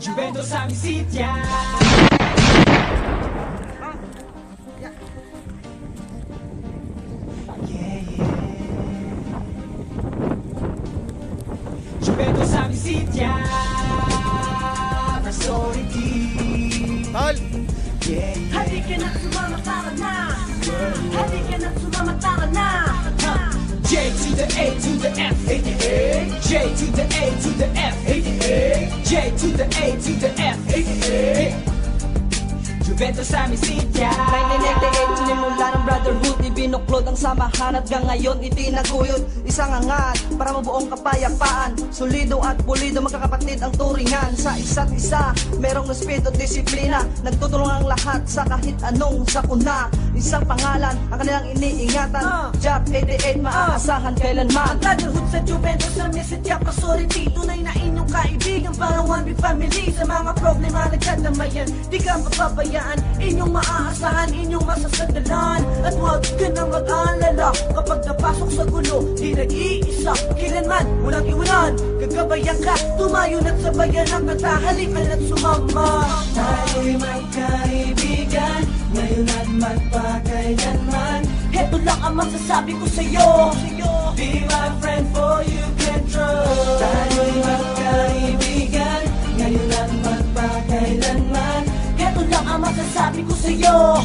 Juventus amicizia. Juventus amicizia. Priority. Tol! Halika na sumama, tara na. Halika na sumama, tara na. J to the A to the F, aka J to the A to the F, aka J to the A to the F, aka Juventus amicizia. 1998 sinimula ng brotherhood, ibinuklod ang samahan at hanggang ngayon itinaguyod. Isang angat para mabuong kapayapaan, solido at pulido magkakapatid ang turingan. Sa isa't isa merong respeto at disiplina, nagtutulong ang lahat sa kahit anong sakuna. Isang pangalan ang kanilang iniingatan, Job 88 maaasahan kailanman. Ang brotherhood sa Juventus amicizia Priority, tunay na inyong kaibigan, parang one big family. Sa mga problema nagkadamayan, di ka mapabayaan, inyong maaasahan, inyong masasandalan. At huwag ka na mag-alala kapag napasok sa gulo, di nag-iisa, kailanman walang iwanan. Gagabayan ka, tumayo at sabayan ang katahalikan at sumama. Tayo'y magkaibigan, ngayon at magpakailanman. Heto lang ang masasabi ko sa'yo. Be my friend for you can trust. Tayo'y magkaibigan, ngayon at magpakailanman. Heto lang ang masasabi ko sa'yo.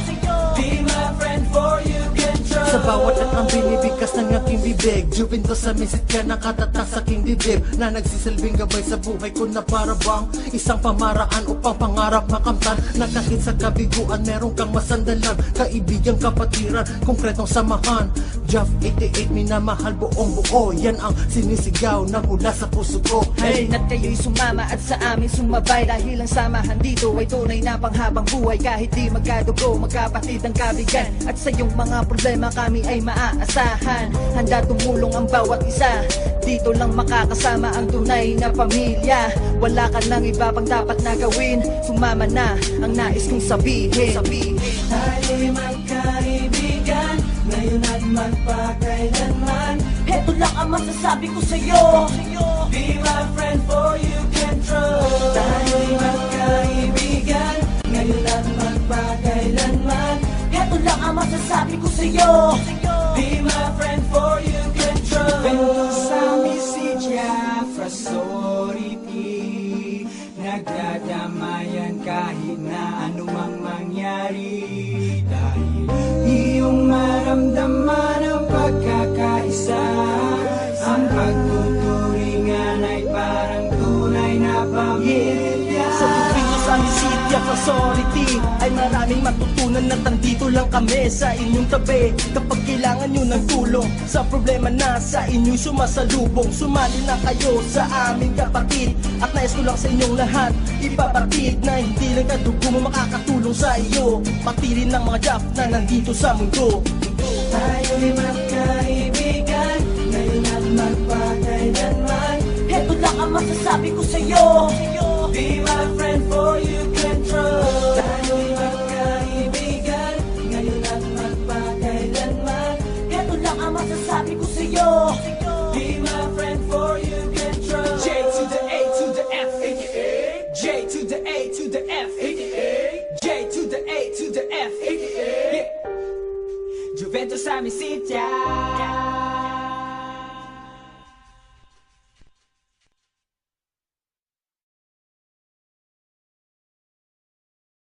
Be my friend for you can trust. Sa bawat at ang binibigkas ng aking bibig, Juventus amicizia nakatatak sa aking dibdib, na nagsisilbing gabay sa buhay ko na para bang isang pamaraan upang pangarap makamtan. Na kahit sa kabiguan meron kang masandalan, kaibigang kapatiran, konkretong samahan. Job 88 minamahal buong buo, yan ang sinisigaw ng mula sa puso ko. Hey, at kayo'y sumama at sa amin sumabay, dahil ang samahan dito ay tunay na panghabang buhay. Kahit di magkadugo, magkapatid ang kabigan, at sa iyong mga problema kami ay maaasahan. Handa tumulong ang bawat isa, dito lang makakasama ang tunay na pamilya. Wala ka nang iba pang dapat na gawin, sumama na ang nais kong sabihin. Tayo'y magkaibigan, ngayon at magpakailanman. Heto lang ang masasabi ko sa'yo. Be my friend for you can trust. Tayo'y magkaibigan, ngayon at magpakailanman. Heto lang ang masasabi ko sa'yo. Be my friend for you can trust. Juventus amicizia Priority, nagdadamayan kahit na anumang mangyari. Dahil iyong maramdaman ang pagkakaisa, ang pagtuturingan ay parang tunay na pamilya. Sa Juventus amicizia Priority ay maraming matutunan at nandito lang kami sa inyong tabi. Kapag kailangan nyo ng tulong sa problema na sa inyong sumasalubong, sumali na kayo sa aming kapatid. At nais ko lang sa inyong lahat ipabatid na hindi lang kadugo mo makakatulong sa iyo, pati rin ng mga job na nandito sa mundo. Tayo'y magkaibigan, ngayon at magpakailanman. Heto lang ang masasabi ko sa'yo. Be my friend for you can trust. Tayo'y magkaibigan, ngayon at magpakailanman. Heto lang ang masasabi ko sa'yo. Be my friend for you can trust. J to the A to the F, aka J to the A to the F, aka J to the A to the F, aka Juventus amicizia.